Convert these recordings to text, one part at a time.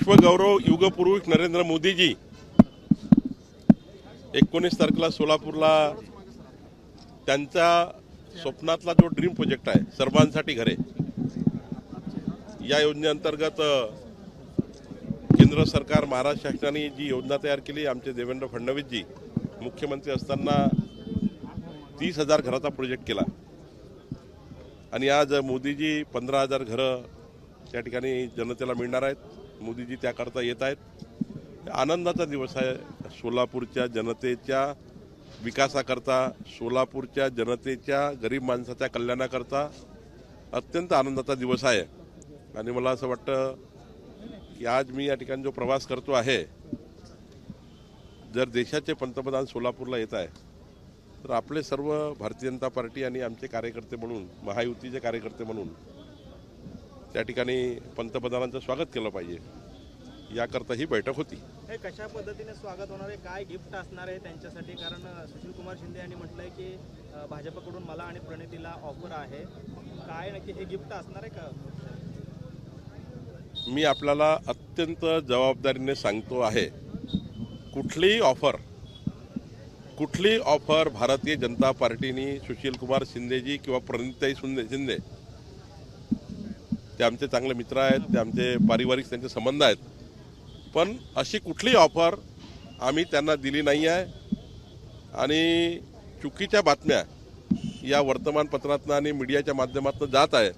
विश्वगौरव युगपुरुष नरेंद्र मोदीजी 19 तारखेला सोलापूरला त्यांच्या स्वप्नातला जो ड्रीम प्रोजेक्ट आहे सर्वांसाठी घरे या योजनेअंतर्गत केंद्र सरकार महाराष्ट्र शासनाने जी योजना तयार केली, आमचे देवेंद्र फडणवीसजी मुख्यमंत्री असताना 30,000 घराचा प्रोजेक्ट केला आणि आज मोदीजी 15,000 घरं त्या ठिकाणी जनतेला मिळणार आहेत. मोदीजी त्याकरता येत आहेत. आनंदाचा दिवस आहे. सोलापूरच्या जनतेच्या विकासाकरता, सोलापूरच्या जनतेच्या गरीब माणसाच्या कल्याणाकरता अत्यंत आनंदाचा दिवस आहे. आणि मला असं वाटतं की आज मी या ठिकाणी जो प्रवास करतो आहे, जर देशाचे पंतप्रधान सोलापूरला येत आहे तर आपले सर्व भारतीय जनता पार्टी आणि आमचे कार्यकर्ते म्हणून, महायुतीचे कार्यकर्ते म्हणून त्या ठिकाणी पंतप्रधानांचं स्वागत केलं पाहिजे, याकरता ही बैठक होती. हे कशा पद्धतीने स्वागत होणार आहे, काय गिफ्ट असणार आहे त्यांच्यासाठी? कारण सुशील कुमार शिंदे यांनी म्हटलंय की भाजपकडून मला आणि प्रणितीला ऑफर आहे. काय नक्की हे गिफ्ट असणार आहे का? मी आपल्याला अत्यंत जबाबदारीने सांगतो आहे, कुठली ऑफर भारतीय जनता पार्टीने सुशील कुमार शिंदेजी किंवा प्रणितीताई शिंदे, ते आमचे चांगले मित्र आहेत, ते आमचे पारिवारिक त्यांचे संबंध आहेत, पण अशी कुठली ऑफर आम्ही त्यांना दिली नाही आहे. आणि चुकीच्या बातम्या या वर्तमानपत्रातनं आणि मीडियाच्या माध्यमातून जात आहे.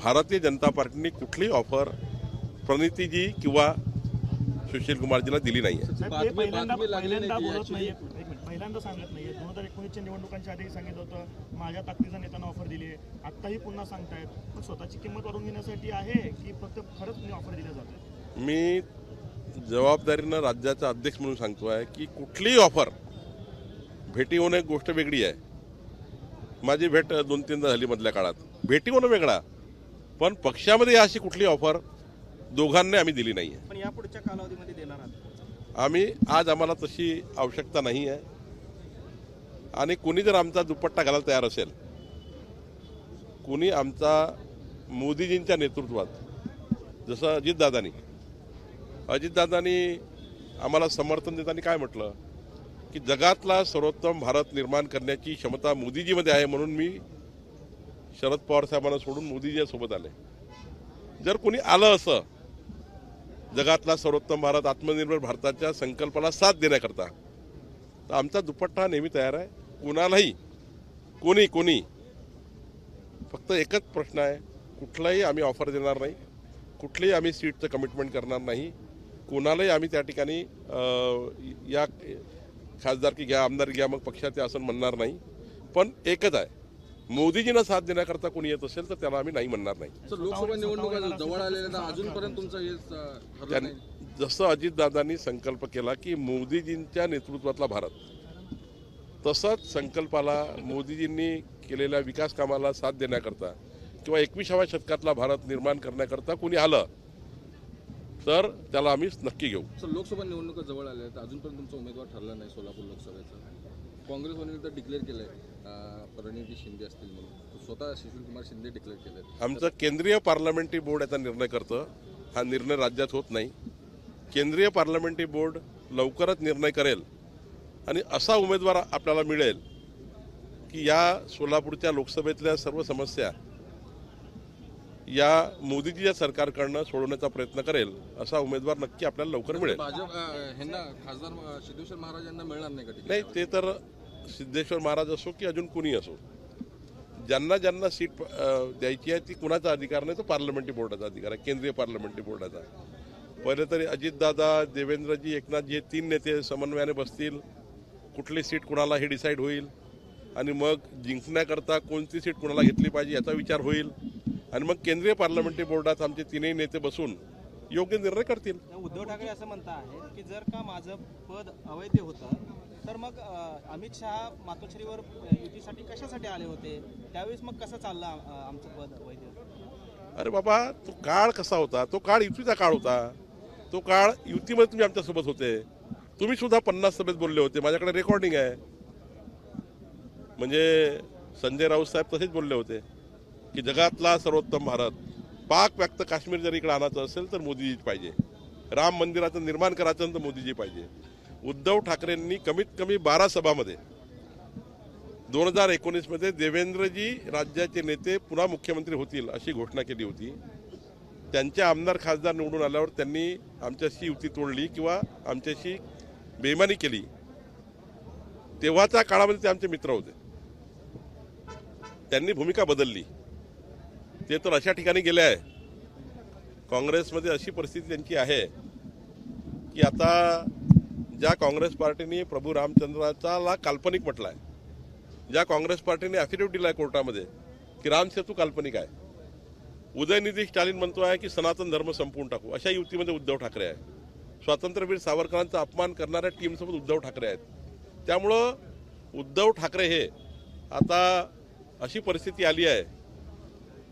भारतीय जनता पार्टीने कुठली ऑफर प्रणितीजी किंवा सुशील कुमारजीला दिली नाही आहे. पहिल्यांदा सांगत नाहीये. 2019च्या निवडणुकांच्या आधी सांगितलं होतं माझ्या ताकदीचा नेत्यांना ऑफर दिली आहे. आत्ताही पुन्हा सांगतायत. मग स्वतःची किंमत वाढवून घेण्यासाठी आहे की फक्त खरंच मी ऑफर दिल्या जाते? मी जबाबदारीनं राज्याचा अध्यक्ष म्हणून सांगतो आहे की कुठलीही ऑफर, भेटी होणं एक गोष्ट वेगळी आहे. माझी भेट 2-3दा झाली मधल्या काळात, भेटी होणं वेगळा, पण पक्षामध्ये अशी कुठली ऑफर दोघांनी आम्ही दिली नाही आहे. पण या पुढच्या कालावधीमध्ये देणार आहात? आम्हाला तशी आवश्यकता नाही आहे. आणि कोणी जर आमचा दुपट्टा घालायला तयार असेल, कोणी आमचा मोदीजींच्या नेतृत्वात, जसं अजितदादांनी आम्हाला समर्थन देताना काय म्हटलं की जगातला सर्वोत्तम भारत निर्माण करण्याची क्षमता मोदीजीमध्ये आहे, म्हणून मी शरद पवार साहेबांना सोडून मोदीजींसोबत आले. जर कोणी आलं असं जगातला सर्वोत्तम भारत, आत्मनिर्भर भारताच्या संकल्पाला साथ देण्याकरता, तर आमचा दुपट्टा नेहमी तयार आहे. कुणालाही कोणी फक्त एकच प्रश्न आहे, कुठलाही आम्ही ऑफर देणार नाही, कुठलीही आम्ही सीटचं कमिटमेंट करणार नाही, कोणालाही आम्ही त्या ठिकाणी या खासदारकी घ्या, आमदार घ्या, मग पक्षाचे असं म्हणणार नाही. पण एकच आहे, मोदीजींना साथ देण्याकरता कोणी येत असेल तर त्याला आम्ही नाही म्हणणार नाही. लोकसभा निवडणुका जवळ आलेल्या अजूनपर्यंत तुमचं हे जसं अजितदादांनी संकल्प केला की मोदीजींच्या नेतृत्वातला भारत, तसंच संकल्पाला, मोदीजींनी केलेल्या विकास कामाला साथ देण्याकरता किंवा 21व्या शतकातला भारत निर्माण करण्याकरता कोणी आलं तर त्याला आम्ही नक्की घेऊ. लोकसभा निवडणुका जवळ आल्या तर अजूनपर्यंत तुमचा उमेदवार ठरला नाही सोलापूर लोकसभेचा. काँग्रेसने तर डिक्लेअर केलंय प्रणिती शिंदे असतील म्हणून, स्वतः सुशील कुमार शिंदे डिक्लेअर केलंय. आमचं केंद्रीय पार्लमेंटरी बोर्ड याचा निर्णय करतं. हा निर्णय राज्यात होत नाही. केंद्रीय पार्लमेंटरी बोर्ड लवकरच निर्णय करेल आणि असा उमेदवार आपल्याला मिळेल की या सोलापूरच्या लोकसभेतल्या सर्व समस्या या मोदीजीच्या सरकारकडनं सोडवण्याचा प्रयत्न करेल. असा उमेदवार नक्की आपल्याला लवकर मिळेल. भाजप ह्यांना खासदार सिद्धेश्वर महाराज यांना मिळणार नाही का? नाही, ते तर सिद्धेश्वर महाराज असो की अजून कुणी असो, ज्यांना सीट द्यायची आहे ती कुणाचा अधिकार नाही, तो पार्लमेंटरी बोर्डाचा अधिकार आहे, केंद्रीय पार्लमेंटरी बोर्डाचा. पहिले तरी अजितदादा, देवेंद्रजी, एकनाथजी हे 3 नेते समन्वयाने बसतील, कुठली सीट कुणाला हे डिसाईड होईल आणि मग जिंकण्याकरता कोणती सीट कुणाला घेतली पाहिजे याचा विचार होईल आणि मग केंद्रीय पार्लमेंटरी बोर्डात आमचे 3ही नेते बसून योग्य निर्णय करतील. उद्धव ठाकरे असं म्हणता आहे की जर का माझं पद अवैध होतं तर मग अमित शहा मातोश्रीवर युतीसाठी कशासाठी आले होते, त्यावेळेस मग कसं चाललं आमचं पद अवैध? अरे बाबा, तो काळ कसा होता? तो काळ युतीचा काळ होता. तो काळ युतीमध्ये तुम्ही आमच्यासोबत होते. तुम्ही सुद्धा 50 सभेत बोलले होते, माझ्याकडे रेकॉर्डिंग आहे. म्हणजे संजय राऊत साहेब तसेच बोलले होते की जगातला सर्वोत्तम भारत, पाक व्यक्त काश्मीर जर इकडे आणायचं असेल तर मोदीजीच पाहिजे. राम मंदिराचं निर्माण करायचं तर मोदीजी पाहिजे. उद्धव ठाकरेंनी कमीत कमी 12 सभामध्ये 2019 मध्ये देवेंद्रजी राज्याचे नेते पुन्हा मुख्यमंत्री होतील अशी घोषणा केली होती. त्यांचे आमदार खासदार निवडून आल्यावर त्यांनी आमच्याशी युती तोडली किंवा आमच्याशी बेईमानी केली. तेव्हाच्या काळामध्ये ते आमचे मित्र होते. त्यांनी भूमिका बदलली. ते तर अशा ठिकाणी गेले आहे. काँग्रेसमध्ये अशी परिस्थिती त्यांची आहे की आता ज्या काँग्रेस पार्टीने प्रभू रामचंद्राचा काल्पनिक म्हटलं आहे, ज्या काँग्रेस पार्टीने ॲफिडेव्हिट दिला आहे कोर्टामध्ये की राम सेतू काल्पनिक आहे, उदयनिधी स्टॅलिन म्हणतो आहे की सनातन धर्म संपवून टाकू, अशा युतीमध्ये उद्धव ठाकरे आहे. स्वातंत्र्यवीर सावरकरांचा अपमान करणाऱ्या टीमसोबत उद्धव ठाकरे आहेत. त्यामुळं उद्धव ठाकरे हे आता अशी परिस्थिती आली आहे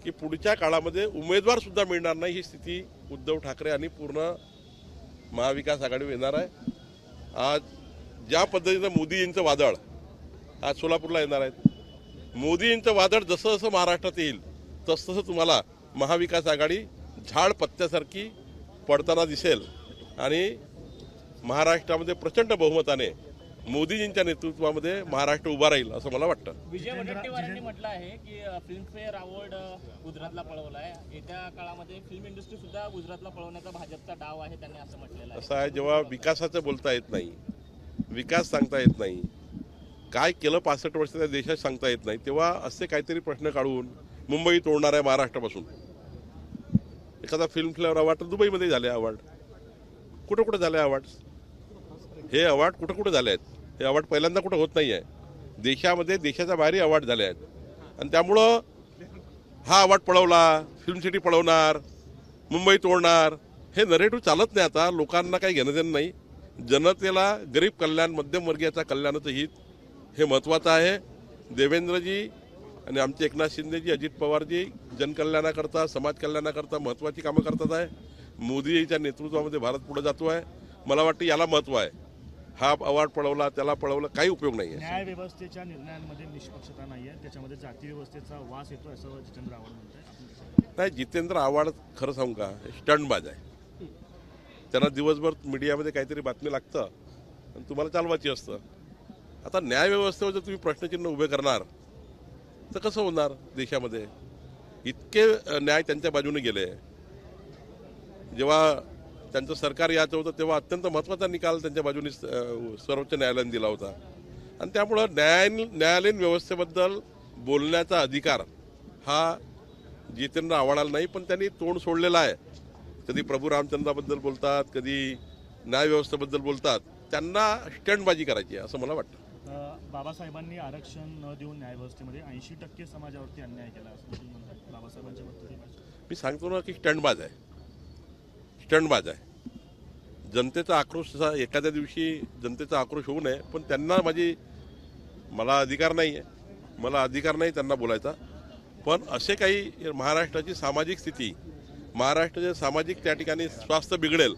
की पुढच्या काळामध्ये उमेदवार सुद्धा मिळणार नाही ही स्थिती उद्धव ठाकरे आणि पूर्ण महाविकास आघाडीवर येणार आहे. आज ज्या पद्धतीनं मोदीजींचं वादळ आज सोलापूरला येणार आहेत, मोदीजींचं वादळ जसं जसं महाराष्ट्रात येईल तसं तसं तुम्हाला महाविकास आघाडी झाड पत्त्यासारखी पडताना दिसेल आणि महाराष्ट्रामध्ये प्रचंड बहुमताने मोदीजींच्या नेतृत्वामध्ये महाराष्ट्र उभा राहील असं मला वाटतं. विजय वडेट्टीवारांनी म्हटलं आहे की फिल्मफेअर अवॉर्ड गुजरातला पळवला आहे. येत्या काळामध्ये फिल्म इंडस्ट्री सुद्धा गुजरातला पळवण्याचा भाजपचा डाव आहे, त्यांनी असं म्हटलेलं आहे. असं आहे, जेव्हा विकासाचं बोलता येत नाही, विकास सांगता येत नाही, काय केलं 65 वर्षाच्या देशात सांगता येत नाही, तेव्हा असे काहीतरी प्रश्न काढून मुंबई तोडणार आहे महाराष्ट्रापासून. एखादा फिल्मफेअर अवॉर्ड दुबईमध्ये झाले, अवॉर्ड कुठं कुठं झाले, अवॉर्ड्स हे अवॉर्ड कुठं कुठं झाले आहेत. हे अवॉर्ड पहिल्यांदा कुठं होत नाही आहे. देशामध्ये देशाच्या बाहेरही अवॉर्ड झाले आहेत. आणि त्यामुळं हा अवॉर्ड पळवला, फिल्म सिटी पळवणार, मुंबई तोडणार, हे नरेटिव्ह चालत नाही. आता लोकांना काही घेणं देणं नाही. जनतेला गरीब कल्याण, मध्यमवर्गीयाचा कल्याणाचं हित हे महत्त्वाचं आहे. देवेंद्रजी आणि आमचे एकनाथ शिंदेजी, अजित पवारजी जनकल्याणाकरता, समाज कल्याणाकरता महत्त्वाची कामं करतात आहे. मोदीजीच्या नेतृत्वामध्ये भारत पुढे जातो आहे. मला वाटतं याला महत्त्व आहे. हा अवॉर्ड पळवला, त्याला पळवलं, काही उपयोग नाही आहे. न्याय व्यवस्थेच्या निर्णयांमध्ये निष्पक्षता नाही आहे, त्याच्यामध्ये जाती व्यवस्थेचा वास येतो असं जितेंद्र आव्हाड म्हणतात. नाही, जितेंद्र आव्हाड खरं सांगू का, स्टंटबाज आहे. त्यांना दिवसभर मीडियामध्ये काहीतरी बातमी लागतं आणि तुम्हाला चालवायची असतं. आता न्यायव्यवस्थेवर जर तुम्ही प्रश्नचिन्ह उभे करणार तर कसं होणार. देशामध्ये इतके न्याय त्यांच्या बाजूने गेले. जेव्हा त्यांचं सरकार याचं होतं तेव्हा अत्यंत महत्त्वाचा निकाल त्यांच्या बाजूने सर्वोच्च न्यायालयाने दिला होता. आणि त्यामुळं न्यायालयीन व्यवस्थेबद्दल बोलण्याचा अधिकार हा जितेंद्र आव्हाडाला नाही, पण त्यांनी तोंड सोडलेलं आहे. कधी प्रभू रामचंद्राबद्दल बोलतात, कधी न्यायव्यवस्थेबद्दल बोलतात. त्यांना स्टंटबाजी करायची आहे असं मला वाटतं. बाबासाहेबांनी आरक्षण न देऊन न्यायव्यवस्थेमध्ये 80% समाजावरती अन्याय केला असं तुम्ही म्हणतात. बाबासाहेबांच्या वक्तव्यात मी सांगतो ना की स्टंटबाज आहे. स्टंटबाज आहे. जनतेचा आक्रोश एखाद्या दिवशी जनतेचा आक्रोश होऊ नये, पण त्यांना मला अधिकार नाही आहे, मला अधिकार नाही त्यांना बोलायचा. पण असे काही महाराष्ट्राची सामाजिक स्थिती, महाराष्ट्राचे सामाजिक त्या ठिकाणी स्वास्थ्य बिघडेल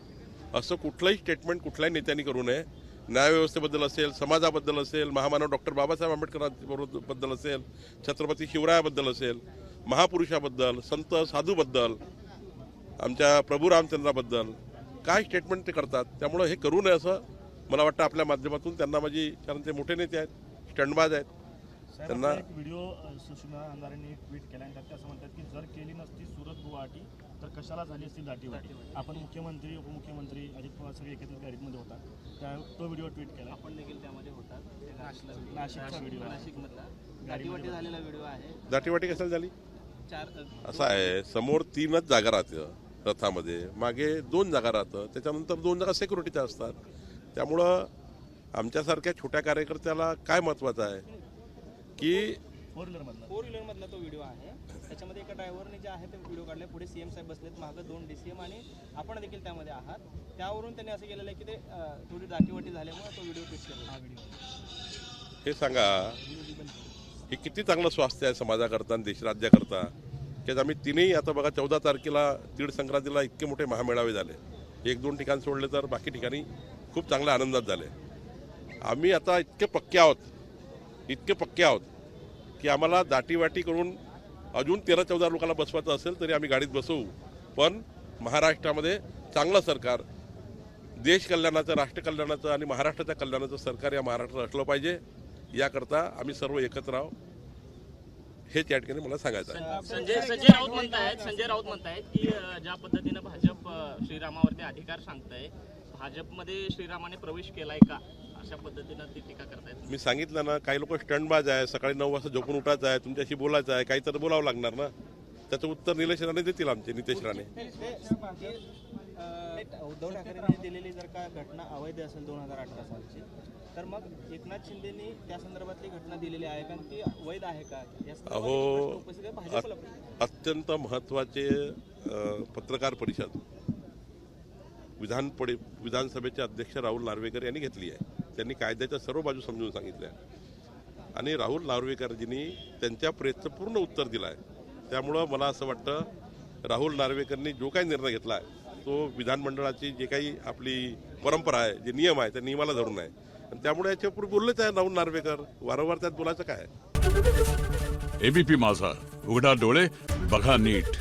असं कुठलंही स्टेटमेंट कुठल्याही नेत्यांनी करू नये. न्यायव्यवस्थेबद्दल असेल, समाजाबद्दल असेल, महामानव डॉक्टर बाबासाहेब आंबेडकरांबद्दल असेल, छत्रपती शिवरायाबद्दल असेल, महापुरुषाबद्दल, संत साधूबद्दल, आमच्या प्रभू रामचंद्राबद्दल काय स्टेटमेंट ते करतात. त्यामुळं हे करू नये असं मला वाटतं आपल्या माध्यमातून त्यांना कारण ते मोठे नेते आहेत, स्टंटबाज आहेत. त्यांना एक व्हिडिओ सुषमा अंधारेंनी ट्विट केला आणि त्यात असं म्हणतात की जर केली नसती सुरत गुवाहाटी तर कशाला झाली असती दाटीवाटी. आपण मुख्यमंत्री, उपमुख्यमंत्री, अजित पवार सगळे एकत्रित गाडीमध्ये होता, तो व्हिडिओ ट्विट केला. आपण देखील त्यामध्ये होतात. नाशिकचा व्हिडिओ, नाशिकमधला दाटीवाटी झालेला व्हिडिओ आहे. दाटीवाटी कशाला झाली. असं आहे, समोर 3च जागा राहतं रथामध्ये, मागे 2 जागा राहतं, त्याच्यानंतर 2 जागा सिक्युरिटीच्या असतात. त्यामुळं आमच्यासारख्या छोट्या कार्यकर्त्याला काय महत्त्वाचं आहे की फोर व्हीलरमधला तो व्हिडिओ आहे. त्याच्यामध्ये एका ड्रायव्हरने जे आहे ते व्हिडिओ काढले. पुढे सीएम साहेब बसलेत, मागं 2 DCM आणि आपण देखील त्यामध्ये आहात. त्यावरून त्यांनी असं केलेलं आहे की ते थोडी दाटीवाटी झाल्यामुळे तो व्हिडिओ ट्विट केला. हे सांगा, हे किती चांगलं स्वास्थ्य आहे समाजाकरता आणि देशराज्याकरता की आम्ही तिन्ही आता बघा 14 तारखेला तीळ संक्रांतीला इतके मोठे महामेळावे झाले. 1-2 ठिकाण सोडले तर बाकी ठिकाणी खूप चांगल्या आनंदात झाले. आम्ही आता इतके पक्के आहोत की आम्हाला दाटीवाटी करून अजून 13-14 लोकांना बसवायचं असेल तरी आम्ही गाडीत बसवू, पण महाराष्ट्रामध्ये चांगलं सरकार, देश कल्याणाचं, राष्ट्र कल्याणाचं आणि महाराष्ट्राच्या कल्याणाचं सरकार या महाराष्ट्रात असलं पाहिजे. याकरता आम्ही सर्व एकत्र आहोत, हेच या ठिकाणी मला सांगायचं आहे. संजय राऊत म्हणतायत की ज्या पद्धतीनं भाजप श्रीरामावरती अधिकार सांगताय, भाजपमध्ये श्रीरामाने प्रवेश केलाय का, अशा पद्धतीनं ती टीका करतायत. मी सांगितलं ना, काही लोक स्टंटबाज आहे, सकाळी 9 वाजता झोपून उठायचं आहे, तुमच्याशी बोलायचं आहे, काही तर बोलावं लागणार ना. त्याचं उत्तर निलेश राणे देतील, आमचे नितेश राणे. उद्धव ठाकरेंनी दिलेली जर का घटना अवैध असेल 2018 सालची, तर मग एकनाथ शिंदेनी त्या संदर्भातली घटना दिलेली आहे का, ती वैध आहे का, या संदर्भात अहो, प्रश्न उपस्थित आहे भाजपला पण. अत्यंत महत्त्वाचे पत्रकार परिषद विधानसभेचे अध्यक्ष राहुल नार्वेकर यांनी घेतली आहे. त्यांनी कायद्याच्या सर्व बाजू समजून सांगितल्या आणि राहुल नार्वेकरजींनी त्यांच्या प्रेसचं पूर्ण उत्तर दिलं आहे. त्यामुळं मला असं वाटतं, राहुल नार्वेकरनी जो काही निर्णय घेतला आहे तो विधानमंडळाची जे काही आपली परंपरा आहे, जे नियम आहे, त्या नियमाला धरून आहे. आणि त्यामुळे याच्यापूर्वी बोललेच आहे राहुल नार्वेकर, वारंवार त्यात बोलायचं काय. एबीपी माझा, उघडा डोळे बघा नीट.